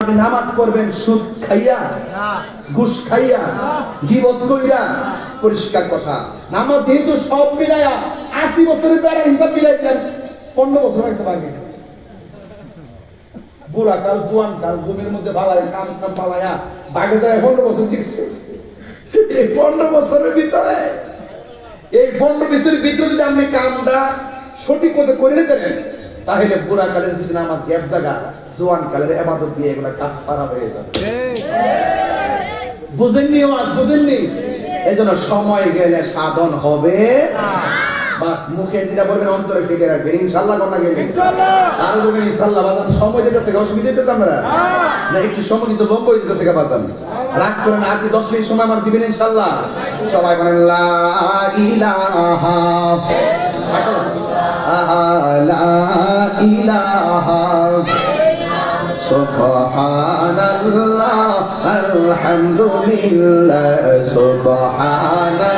আপনি নামাজ পড়বেন সুদ খাইয়া, ঘুষ খাইয়া, গীবত কইরা? পরিষ্কার কথা। নামাজ যেহেতু সব মিলাইয়া 80 বছরের বেড়া হিসাব মিলাই দেন, 15 বছর হয়েছে বাকি। বুড়া কাল জোয়ান কাল জমির মধ্যে বালায় কাম কাম বালায়া বাগে যায় 15 বছর দেখছে। এই 15 বছরের ভিতরে, এই 15 বছরের ভিতরে যদি আপনি কামটা সঠিক মতো করে নিতেন, তাহলে বুড়া কালের যদি নামাজ গ্যাপ জায়গা, জোয়ান কালের ইবাদত দিয়ে এগুলা কাফারা হয়ে যাবে। বুঝেননি? আজ বুঝেননি? এজন্য সময় গেলে সাধন হবে। বাস মুখে যেটা বলবেন অন্তরে টিকে রাখবেন ইনশাআল্লাহ। কোনটা গেলে ইনশাআল্লাহ, আর বলবেন ইনশাআল্লাহ। বাজান সময় যেতেছে, অসুবিধা হইতেছে আমরা না, একটু সময় দিতে লম্বা হয়ে যেতেছে। বাজান রাগ করেন, আর কি 10 মিনিট সময় আমার দিবেন ইনশাআল্লাহ। সবাই বলেন লা ইলাহা লা ইলাহা সুবহানাল্লাহ আলহামদুলিল্লাহ সুবহানাল্লাহ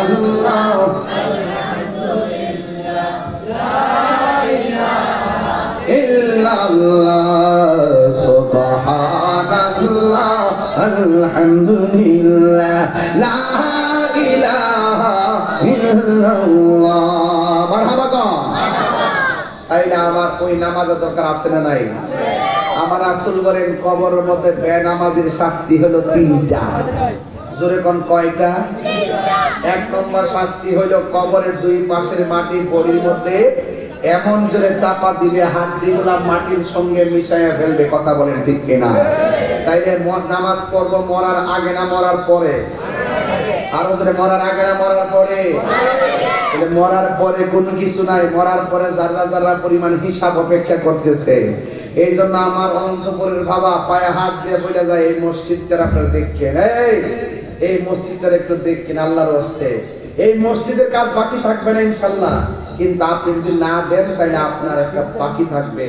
ইল্লাল্লাহ সুবহানাল্লাহ আলহামদুলিল্লাহ লা ইলাহা ইল্লাল্লাহ। মারহাবা কোন? তাইলে আমার ওই নামাজের দরকার আছে না নাই? আমার রাসূল বলেন কবরের মধ্যে বেনামাজির শাস্তি হলো 3টা। জোরে কোন কয়টা? 1 নম্বর শাস্তি হলো কবরের 2 পাশের মাটি বড়ির মধ্যে এমন জোরে চাপা দিবে, হাড্ডিগুলা মাটির সঙ্গে মিশাইয়া ফেলবে। কথা বলেন ঠিক কিনা? তাইলে নামাজ পড়ব মরার আগে না মরার পরে? আরো জোরে, মরার আগে না মরার পরে? মরার পরে কোনো কিছু নাই, মরার পরে যারা যারা পরিমাণ হিসাব অপেক্ষা করতেছে। এই জন্য আমার অন্তপুরের বাবা পায়ে হাত দিয়ে বলে যায়, এই মসজিদটার আপনারা দেখেন, এই মসজিদটার একটু দেখেন আল্লাহর হস্তে। এই মসজিদের কাজ বাকি থাকবে না ইনশাআল্লাহ, কিন্তু আপনি যদি না দেন তাহলে আপনার একটা বাকি থাকবে।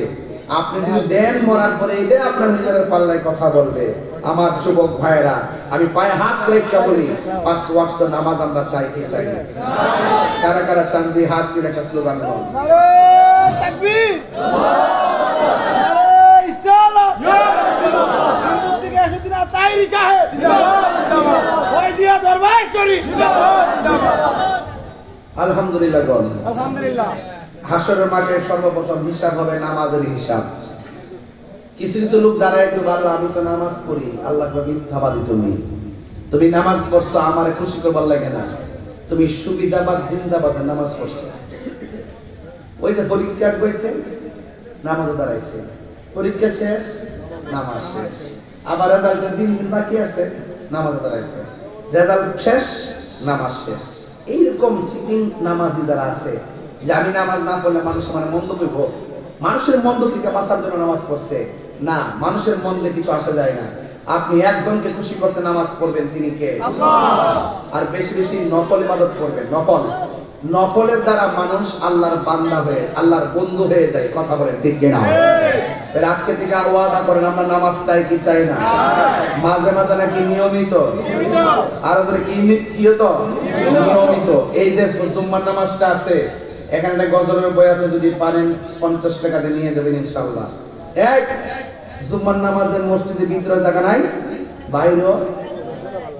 আপনি যদি দেন, মরার পরে এটা আপনার নিজের পাল্লায় কথা বলবে। আমার যুবক ভাইরা, আমি পায়ে হাত রেখে বলি, 5 ওয়াক্ত নামাজ আমরা চাই কি চাই? কারা কারা চান? দুই হাত তুলে একটা স্লোগান বল। নারে তাকবীর, নারে ইসলাম, মুফতি গাজীউদ্দিন আতাইরি সাহেব জিন্দাবাদ, ওয়াইদিয়া দরবার শরীফ জিন্দাবাদ। আলহামদুলিল্লাহ বল। আলহামদুলিল্লাহ। হাসরের মাঠে সর্বপ্রথম হিসাব হবে নামাজের হিসাব। কিছু কিছু লোক দাঁড়ায় তো আল্লাহ আমি তো নামাজ পড়ি, আল্লাহ মিথ্যাবাদী, তুমি নামাজ পড়ছো আমারে খুশি করবার লাগে না, তুমি সুবিধাবাদ জিন্দাবাদে নামাজ পড়ছো। ওই যে পরীক্ষা হয়েছে, নামাজে দাঁড়াইছে, পরীক্ষা শেষ, নামাজ শেষ, আবার রেজাল্টের 3 দিন বাকি আছে, নামাজে দাঁড়াইছে, রেজাল্ট শেষ, নামাজ শেষ। এইরকম সিটিং নামাজি যারা আছে, যে আমি নামাজ না পড়লে মানুষ আমার মন্দ করব, মানুষের মন্দ থেকে বাঁচার জন্য নামাজ পড়ছে না, মানুষের মন্দে কিছু আসা যায় না। আপনি একজনকে খুশি করতে নামাজ পড়বেন, তিনি কে? আল্লাহ। আর বেশি বেশি নফল ইবাদত করবেন। নফল, নফলের দ্বারা মানুষ আল্লাহর বান্দা হয়ে, আল্লাহর বন্ধু হয়ে যায়। কথা বলেন ঠিক কিনা? তাহলে আজকে থেকে আর ওয়াদা করেন, আমরা নামাজ চাই কি চাই না? মাঝে মাঝে নাকি নিয়মিত, আর ওদের কি নিয়মিত? নিয়মিত। এই যে জুম্মার নামাজটা আছে, এখানে একটা গজলের বই আছে, যদি পারেন 50 টাকা দিয়ে নিয়ে যাবেন ইনশাআল্লাহ। এক জুম্মার নামাজের মসজিদের ভিতরে জায়গা নাই, বাইরেও,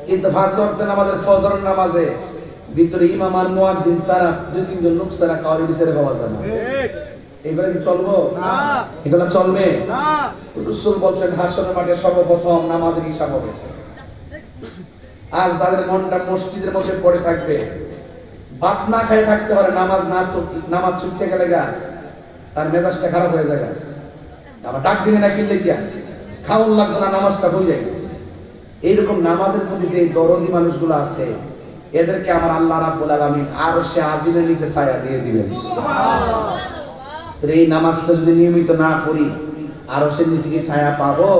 কিন্তু 5 ওয়াক্তের নামাজের ফজরের নামাজে ভিতরে ইমাম আর মুয়াজ্জিন ছাড়া 2-3 জন লোক ছাড়া কাউরি বিচারে পাওয়া যায় না। এগুলো কি চলবো? না। এগুলো চলবে না। রাসূল বলেন হাসরের মাঠে সর্বপ্রথম নামাজের হিসাব হবে। আর যাদের মনটা মসজিদের মধ্যে পড়ে থাকবে, ভাত না খেয়ে থাকতে পারে, নামাজ ছুটতে গেলে তার মেজাজটা খারাপ হয়ে যায়। আবার ডাক দিলে না কিনলে গিয়া খাওয়ান লাগবে না, নামাজটা হয়ে যায়। এইরকম নামাজের প্রতি যে দরদি মানুষগুলো আছে, এদেরকে আমার আল্লাহ রাব্বুল আলামিন আরশে আজিমের নিচে ছায়া দিয়ে দিবেন। এই নামাজটা যদি নিয়মিত না করি, আরশের নিচে কি ছায়া পাবো?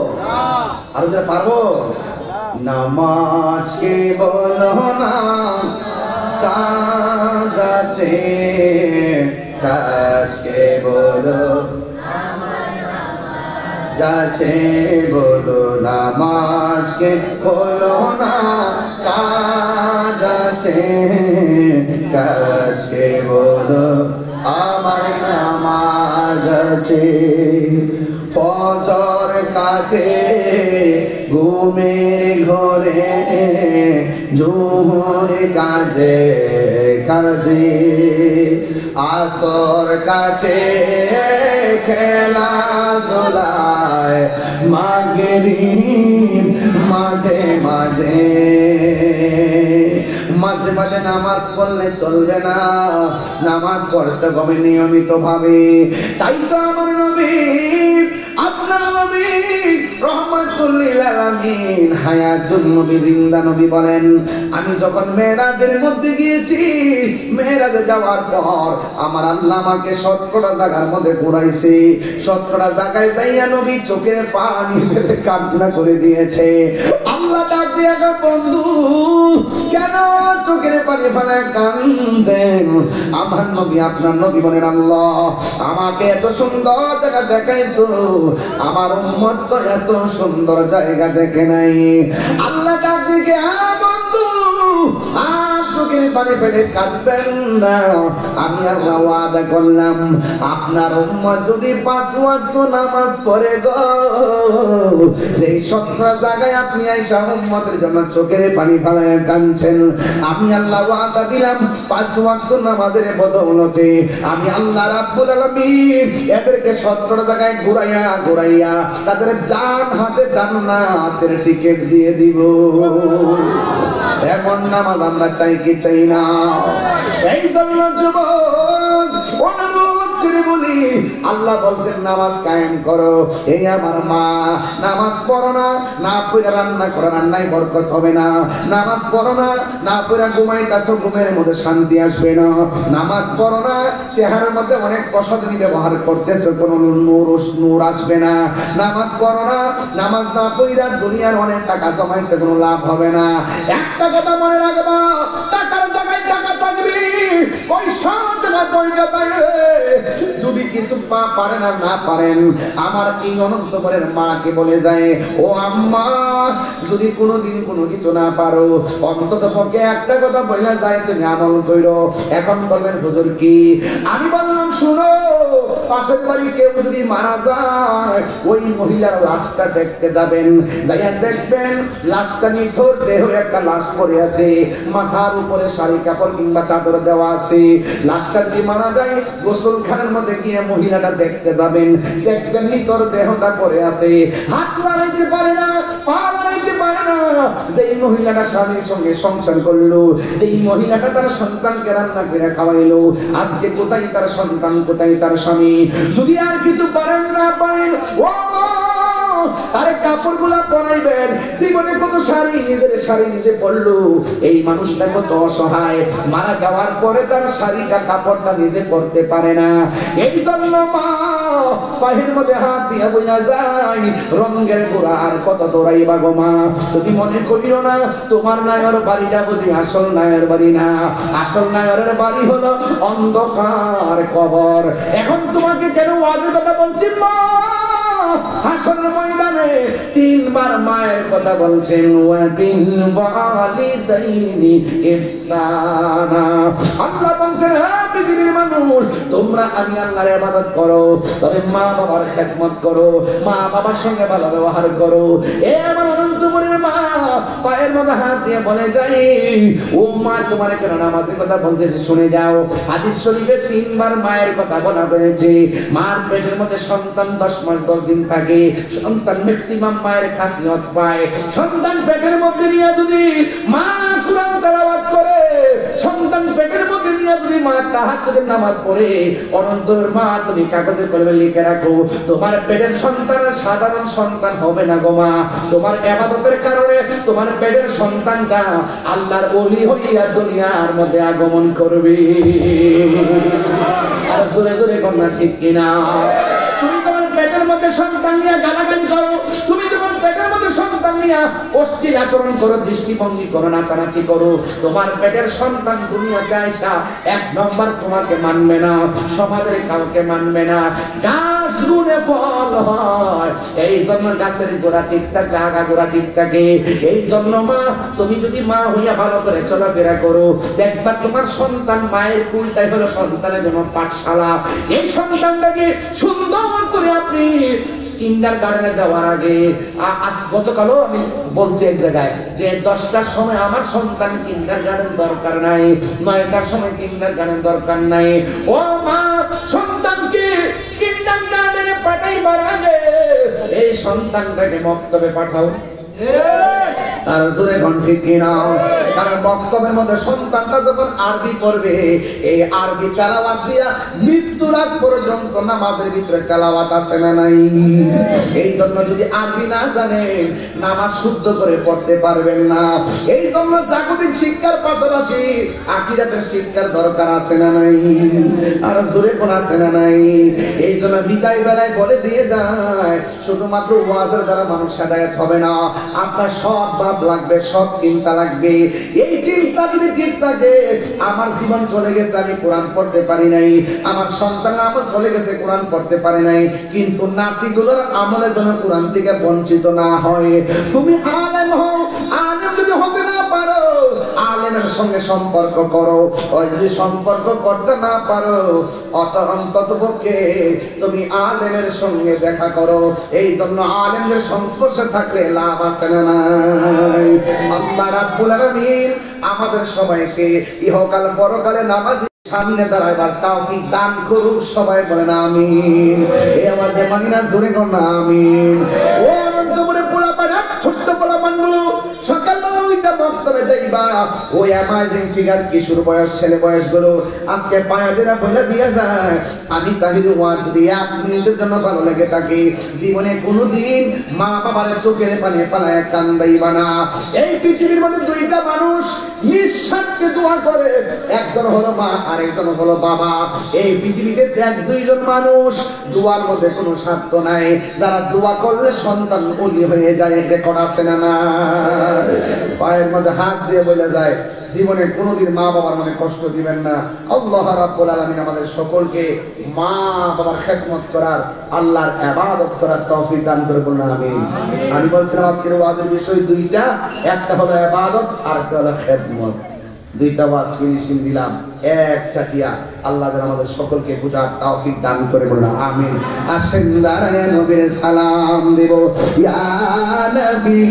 আরো যারা পারবো? নামাজ কে বলো না কাজ আছে, কাজকে বলো যাচ্ছে, বলো নামাজকে বলো না কাজ আছে, কাজকে বলো আমার নামাজ আছে। ফজর কাটে ঘুমের ঘরে জোহরে কাজে কাজে আসর কাটে খেলা ধুলায় মাগরিব মাঝে মাঝে মাঝে মাঝে নামাজ পড়লে চলবে না, নামাজ পড়তে হবে নিয়মিত ভাবে। তাই তো আমার নবী, আপনার নবী রহমাতুল লিল আলামিন হায়াতুন নবী জিন্দা নবী বলেন, আমি যখন মেরাজের মধ্যে গিয়েছি, মেরাজে যাওয়ার পর আমার আল্লাহ আমাকে 70 জায়গার মধ্যে ঘুরাইছে। 70 জায়গায় যাইয়া নবী চোখের পানি ফেলে কান্না করে দিয়েছে। আল্লাহ ডাক দিয়ে, বন্ধু কেন চোখের পানি ফেলে কান্দেন? আমার নবী, আপনার নবী বলেন, আল্লাহ আমাকে এত সুন্দর জায়গা দেখাইছো, আমার উম্মত তো এত সুন্দর জায়গা দেখে নাই। আল্লাহ ডাক দিয়ে, বন্ধু আর চোখের পানি ফেলে কাঁদবেন না। আমি আল্লাহ ওয়াদা করলাম, আপনার উম্মত যদি 5 ওয়াক্ত নামাজ পড়ে গো, যেই 70 জায়গায় আপনি আইসা উম্মতের জন্য চোখের পানি ফেলায় কাঁদছেন, আমি আল্লাহ ওয়াদা দিলাম 5 ওয়াক্ত নামাজের বদৌলতে আমি আল্লাহ রাব্বুল আলামিন এদেরকে 70 জায়গায় ঘুরাইয়া ঘুরাইয়া তাদের জান হাতে জান্নাতের টিকিট দিয়ে দিব। এমন নামাজ আমরা চাই কি চাই না? এই জন্য যুবক অনুরোধ করে বলি, আল্লাহ বলছেন নামাজ কায়েম করো। এই আমার মা, নামাজ পড়ো না, না পড়ে রান্না করো, রান্নায় বরকত হবে না। নামাজ পড়ো না, না পড়ে ঘুমাইতাছো, ঘুমের মধ্যে শান্তি আসবে না। নামাজ পড়ো না, চেহারার মধ্যে অনেক প্রসাধনী ব্যবহার করতেছো, কোনো নূর আসবে না। নামাজ পড়ো না, নামাজ না পড়ে দুনিয়ার অনেক টাকা জমাইছে, কোনো লাভ হবে না। একটা কথা মনে রাখবা, টাকার জায়গায় টাকা থাকবে, পয়সা যদি কিছু পারেন আর না পারেন, আমার এই অনন্তপুরের মাকে বলে যায়, ও আম্মা যদি কোনোদিন কোনো কিছু না পারো, অন্তত পক্ষে একটা কথা বলে যায়, তুমি আমল করো। এখন বলবেন হুজুর কি? আমি বললাম, শুনো, পাশের বাড়ি কেউ যদি মারা যায়, ওই মহিলার লাশটা দেখতে যাবেন, যাইয়া দেখবেন লাশটা নিথর দেহ, একটা লাশ পড়ে আছে, মাথার উপরে শাড়ি কাপড় কিংবা চাদর দেওয়া আছে। লাশটা যদি মারা যায়, গোসলখানার মধ্যে গিয়ে মহিলাটা দেখতে যাবেন, দেখবেন নিথর দেহটা পড়ে আছে, হাত লাগাইতে পারে না, পা লাগাইতে পারে না। যেই মহিলাটা স্বামীর সঙ্গে সংসার করলো, যেই মহিলাটা তার সন্তানকে রান্না করে খাওয়াইলো, আজকে কোথায় তার সন্তান, কোথায় তার স্বামী? যদি আর কিছু পারেন না পারেন, ও তার কাপড়গুলা পরাইবেন। জীবনে কত শাড়ি, নিজের শাড়ি নিজে পরলো, এই মানুষটা কত অসহায়, মারা যাওয়ার পরে তার শাড়িটা কাপড়টা নিজে পরতে পারে না। এই জন্য মা পায়ের মধ্যে হাত দিয়া বোঝা যায়, রঙের গোড়া আর কত দৌড়াইবা গো মা। তুমি মনে করিও না তোমার নায়ের বাড়িটা বুঝি আসল নায়ের বাড়ি না, আসল নায়ের বাড়ি হলো অন্ধকার কবর। এখন তোমাকে কেন ওয়াজের কথা বলছি? মা হাসরের ময়দানে 3 বার মায়ের কথা বলছেন, ওয়া বিল ওয়ালিদাইনি ইহসানা। আল্লাহ বলছেন, হ্যাঁ পৃথিবীর মানুষ, তোমরা আমি আল্লাহর ইবাদত করো, তবে মা বাবার খেদমত করো, মা বাবার সঙ্গে ভালো ব্যবহার করো। এ আমার অনন্তপুরের মা পায়ের মধ্যে হাত দিয়ে বলে যাই, ও মা তোমার কেন নামাজের কথা বলতেছে, শুনে যাও। হাদিস শরীফে 3 বার মায়ের কথা বলা হয়েছে। মার পেটের মধ্যে সন্তান 10 মাস 10 দিন থাকে, সন্তান ম্যাক্সিমাম মায়ের খাসিয়ত পায়। সন্তান পেটের মধ্যে নিয়ে যদি মা কুরআন তেলাওয়াত করে, সন্তান পেটের মধ্যে নিয়ে যদি মা তাহাজ্জুদের নামাজ পড়ে, অনন্তর মা তুমি কাগজে কলমে লিখে রাখো, তোমার পেটের সন্তান সাধারণ সন্তান হবে না গো মা। তোমার ইবাদতের কারণে তোমার পেটের সন্তানটা আল্লাহর ওলি হইয়া দুনিয়ার মধ্যে আগমন করবে। আর জোরে জোরে কন্যা ঠিক কিনা? তুমি তোমার পেটের মধ্যে সন্তান নিয়ে গালাগালি করো, তুমি তোমার পেটের মধ্যে সন্তান নিয়ে অশ্লীল আচরণ করো, দৃষ্টিভঙ্গি করো, নাচানাচি করো, তোমার পেটের সন্তান দুনিয়াতে আইসা 1 নম্বর তোমাকে মানবে না, সমাজের কাউকে মানবে না। গাছ গুনে ফল হয়, এই জন্য গাছের গোড়া ঠিক থাকে, আগা গোড়া ঠিক থাকে। এই জন্য মা তুমি যদি মা হইয়া ভালো করে চলাফেরা করো, দেখবা তোমার সন্তান মায়ের কুলটাই হলো সন্তানের জন্য পাঠশালা। এই সন্তানটাকে সুন্দর করে আপনি কিন্ডারগার্টেনে যাওয়ার আগে আজ গতকালও আমি বলছি এক জায়গায় যে 10টার সময় আমার সন্তান কিন্ডারগার্টেন দরকার নাই, 9টার সময় কিন্ডারগার্টেন দরকার নাই। ও মা, সন্তানকে কিন্ডারগার্টেনে পাঠাইবার আগে এই সন্তানটাকে মক্তবে পাঠাও। আর জোরে কণ্ঠে কিনা, কারণ বক্তব্যের মধ্যে সন্তানটা যখন আরবি পড়বে, এই আরবি তেলাওয়াত দিয়া মৃত্যুর আগ পর্যন্ত নামাজের ভিতরে তেলাওয়াত আছে না নাই? এই জন্য যদি আরবি না জানেন নামাজ শুদ্ধ করে পড়তে পারবেন না। এই জন্য জাগতিক শিক্ষার পাশাপাশি আখিরাতের শিক্ষার দরকার আছে না নাই? আর জোরে কোন আছে না নাই? এই জন্য বিদায় বেলায় বলে দিয়ে যায়, শুধুমাত্র ওয়াজের দ্বারা মানুষ হেদায়েত হবে না, আপনার সব ভাব লাগবে, সব চিন্তা লাগবে। এই চিন্তা যদি ঠিক থাকে, আমার জীবন চলে গেছে, আমি কোরআন পড়তে পারি নাই, আমার সন্তান আমল চলে গেছে, কোরআন পড়তে পারি নাই, কিন্তু নাতিগুলোর আমলের জন্য কোরআন থেকে বঞ্চিত না হয়। তুমি আলেম হও, আলেম যদি হতে না পারো, আলেমের সঙ্গে সম্পর্ক করো। ওই যদি সম্পর্ক করতে না পারো, অন্ততপক্ষে তুমি আলেমের সঙ্গে দেখা করো। এই জন্য আলেমদের সংস্পর্শে থাকলে লাভ আছে না নাই? আল্লাহ রাব্বুল আলামিন আমাদের সবাইকে ইহকাল পরকালে নামাজি সামনে দাঁড়াইবার তাওফিক দান করুক। সবাই বলেন আমিন। এই আমার যে মানিনা জোরে কোন আমিন। ও অনন্তপুরে পোলাপান, ছোট্ট পোলাপানগুলো সকালবেলা ওইটা বক্তব্যে যাইবা, ওই অ্যামাজিং ফিগার কিশোর বয়স ছেলে বয়সগুলো আজকে পায়াদেরা বলে দিয়ে যায়, আমি তাহির ওয়াজ যদি 1 মিনিটের জন্য ভালো লেগে থাকে, জীবনে কোনোদিন মা বাবার চোখের পানি পালায় কান্দাইবা না। এই পৃথিবীর মধ্যে দুইটা মানুষ নিঃস্বার্থে দোয়া করে, একজন হলো মা, আরেকজন হলো বাবা। এই পৃথিবীতে 1-2 জন মানুষ দোয়ার মধ্যে কোনো স্বার্থ নাই, যারা দোয়া করলে সন্তান ওলি হয়ে যায়। এটা করা আছে না না? পায়ের মধ্যে হাত দিয়ে বলে যায়, জীবনে কোনোদিন মা বাবার মনে কষ্ট দিবেন না। আল্লাহ রাব্বুল আলামিন আমাদের সকলকে মা বাবার খেদমত করার, আল্লাহর ইবাদত করার তৌফিক দান করে বলুন আমিন। আমি বলছিলাম আজকের ওয়াজের বিষয় দুইটা, একটা হলো ইবাদত আর একটা হলো খেদমত। দুইটা ওয়াজ ফিনিশিং দিলাম এক চাটিয়া। আল্লাহ যেন আমাদের সকলকে বুঝার তৌফিক দান করে বলুন আমিন। আসেন দাঁড়ায় নবীর সালাম দেব, ইয়া নবী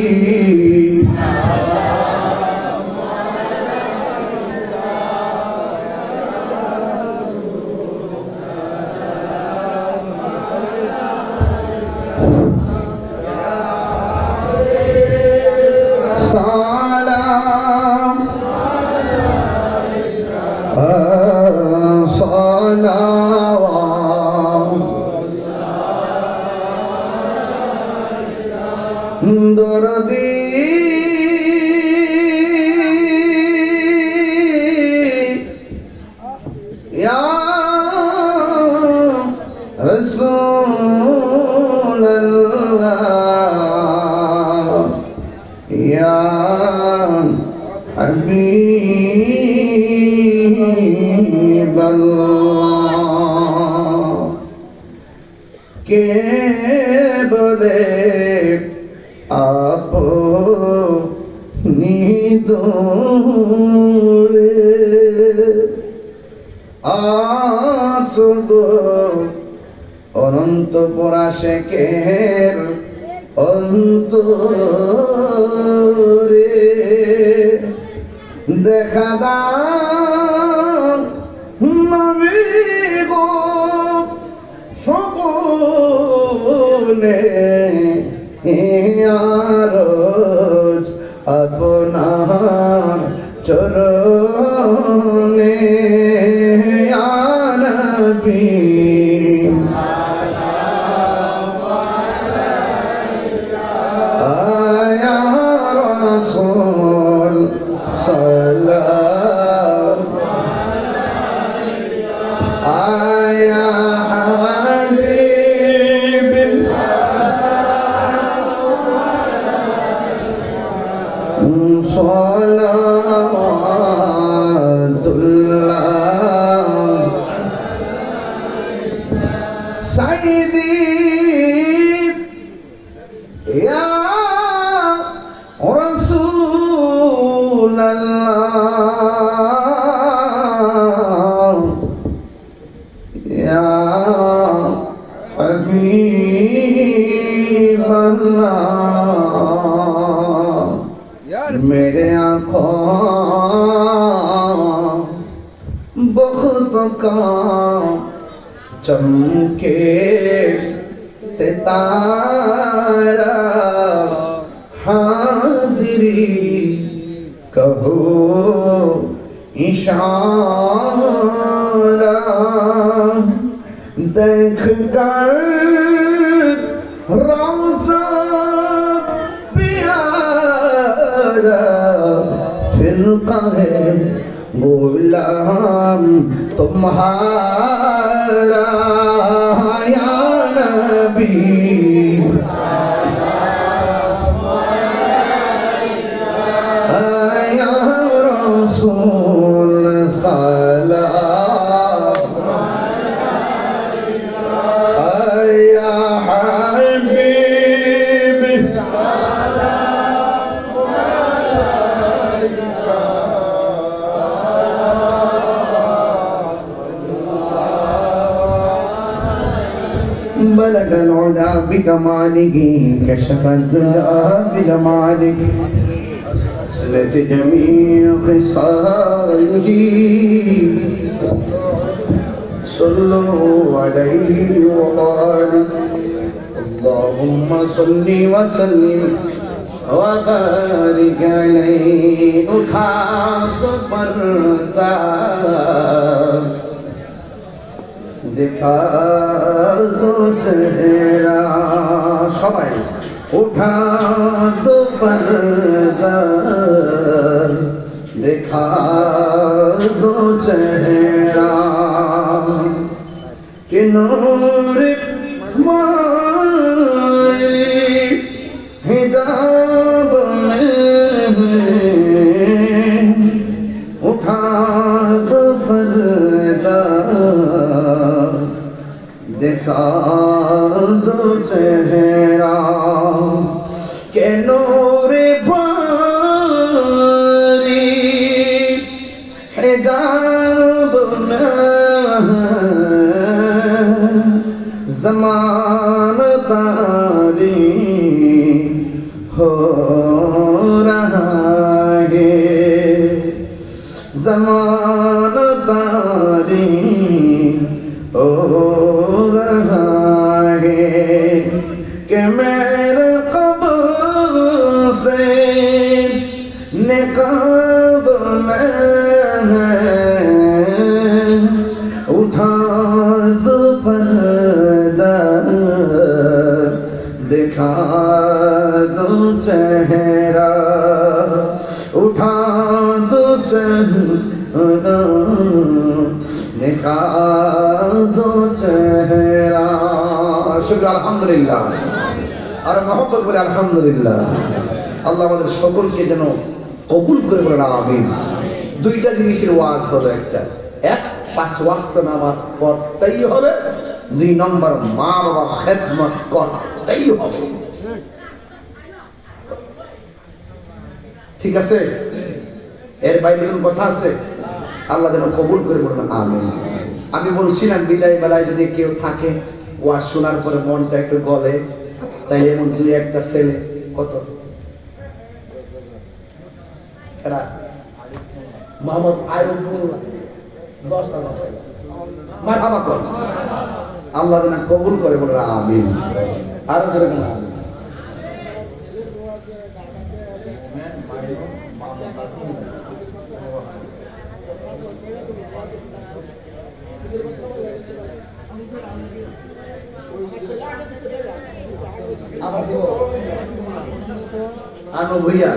কে বলে আপনি দূরে আছো অনন্তপুর আশিকের অন্তরে দেখা দাও নবী গো সকলে আরজ আপনার চরণে ইয়া নবী আয়া রাসূল সাল্লাম আয়া حبيب मेरे आँखों बहुत कम चमके सितारा हाजिरी कहो इशारा देख कर रोज़ा प्यारा फिर कहे गुलाम तुम्हारा या नबी या रसूल सलाम या हबीब بلغ العلا بكماله كشف الدجى بجماله سلت جميع خصاله صلوا عليه وآله اللهم صل وسلم وبارك عليه उठा तो पर्दा दिखा दो चेहरा सबाई उठा दो पर्दा दिखा दो चेहरा कि नूर मारी हिजाब में उठा दो पर्दा दिखा दो चेहरा के नूर बारी हिजाब में ज़मान तारी हो रहा है ज़मान तारी हो रहा है कि मेरे क़ब्र से निकाब में उठा दो पर्दा दिखा दो चेहरा उठा दो चेहरा दिखा दो चेहरा शुक्र अल्हम्दुलिल्लाह और मोहब्बत बोले अल्हम्दुलिल्लाह আল্লাহ আমাদের সকলকে যেন কবুল করে বলেন আমিন দুইটা জিনিসের ওয়াজ হলো একটা এক 5 ওয়াক্ত নামাজ পড়তেই হবে দুই নম্বর মা বাবার খেদমত করতেই হবে ঠিক আছে এর বাইরে কোনো কথা আছে আল্লাহ যেন কবুল করে বলেন আমিন আমি বলছিলাম বিদায় বেলায় যদি কেউ থাকে ওয়াজ শোনার পরে মনটা একটু গলে তাই এমন দুই একটা ছেলে কত এরা মোহাম্মদ আইরুল্লাহ 10 টাকা মারহাবা কর আল্লাহ যেন কবুল করে বলেন আমিন আর জোরে বলেন আমিন আনো ভইয়া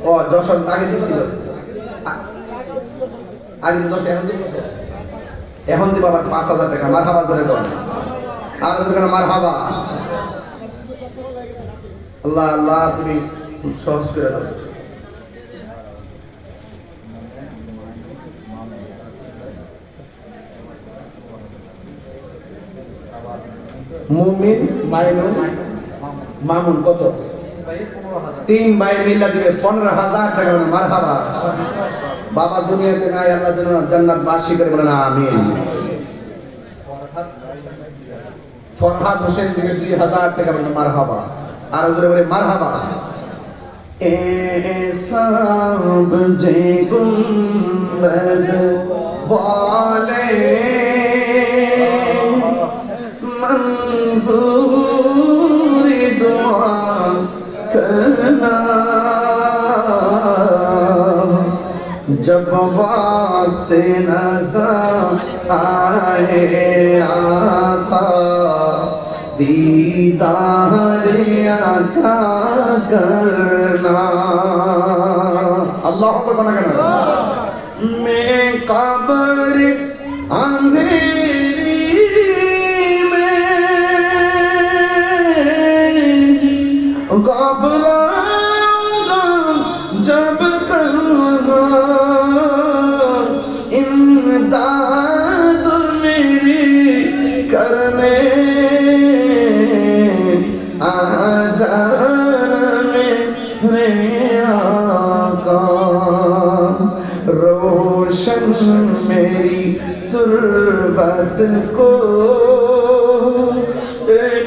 ও দশম আগে দিছিল আগে দশ এখন দিব আবার 5000 টাকা মারহাবা করে দাও আর যদি মারহাবা আল্লাহ আল্লাহ তুমি সহজ করে দাও মুমিন মাইনুন মামুন কত 3 ভাই মিলে দিবে 15000 টাকা মারহাবা বাবা দুনিয়াতে নাই আল্লাহ যেন জান্নাত বাসী করে বলেন আমিন ফরহাদ হোসেন দিবে 2000 টাকা মারহাবা আর জোরে বলে মারহাবা सब जे गुंबद वाले मंजूरी दुआ करना जब वक्त नज़र आए आका दीदार आका करना। अल्लाह को बना करना मैं कब्र अंधेरी में घबराऊंगा जब तक इमदाद मेरी करने आ जाने मेरे आका रोशन मेरी तुर्बत को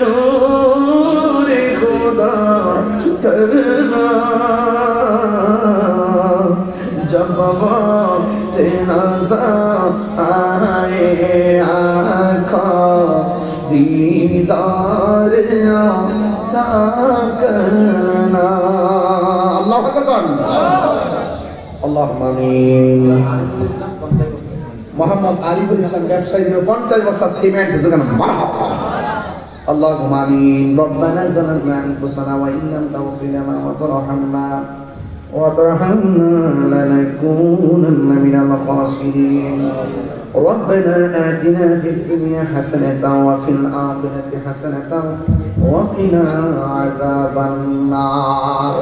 नूर खुदा करना जब वक्त नज़र आए आका दीदार अता करना। अल्लाह अकबर अल्लाहुम्मा आमीन। मोहम्मद আলিফুল ইসলাম ব্যবসায়ী 50 বছর সিমেন্ট দোকান মারহাবা। আল্লাহুম্মা আমিন। রব্বানা যালামনা আনফুসানা ওয়া ইন লাম তাগফির লানা ওয়া তারহামনা وَتَرْحَمْنَا لَنَكُونَنَّ مِنَ الْخَاسِرِينَ رَبَّنَا آتِنَا فِي الدُّنْيَا حَسَنَةً وَفِي الْآخِرَةِ حَسَنَةً وَقِنَا عَذَابَ النَّارِ।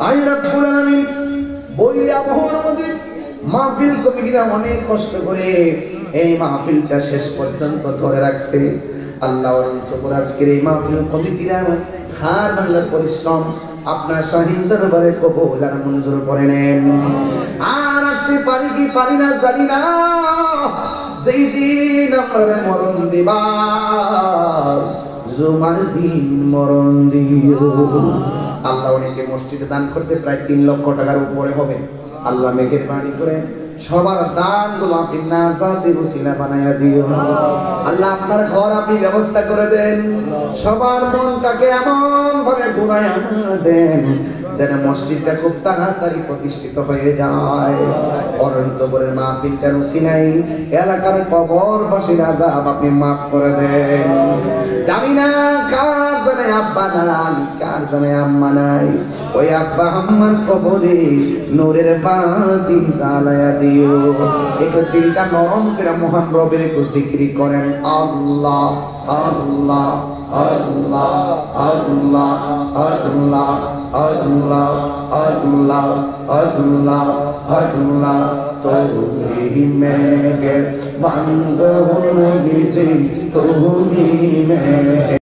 আই রব্বুল আলামিন বইয়া মহরমতি মাহফিল কমিটিরা অনেক কষ্ট করে এই মাহফিলটা শেষ পর্যন্ত ধরে রাখছে। আল্লাহর উপর আজকের এই মাহফিল কমিটিরা হার ভাঙার পরিশ্রম আপনার শাহীন দরবারে কবুল আর মঞ্জুর করে নেন। আর আসতে পারি কি পারি না জানি না, যেই দিন আপনার মরণ দিবা জুমার দিন মরণ দিও। আল্লাহ অনেকে মসজিদে দান করতে প্রায় 3 লক্ষ টাকার উপরে হবে। আল্লাহ মেঘের পানি করে সবার দানগুলো আপনি নাজাতের উসিলা বানায়া দিও। আল্লাহ আপনার ঘর আপনি ব্যবস্থা করে দেন, সবার মনটাকে এমন ভাবে ঘুরায়া দেন যেন মসজিদটা খুব তাড়াতাড়ি প্রতিষ্ঠিত হয়ে যায়। অনন্তপুরের মাহফিলটার উসিলায় এলাকার কবরবাসীর আযাব আপনি মাফ করে দেন। জানি না কার জানে আব্বা নাই, কার জানে আম্মা নাই, ওই আব্বা আম্মার কবরে নূরের বাতি জ্বালায়া দিও। একটু দিলটা নরম করে মহান রবের একটু জিকির করেন আল্লাহ আল্লাহ আল্লাহ আল্লাহ আল্লাহ আল্লাহ আল্লাহ আল্লাহ আল্লাহ তুমি মেঘের বান্ধব নিজে তুমি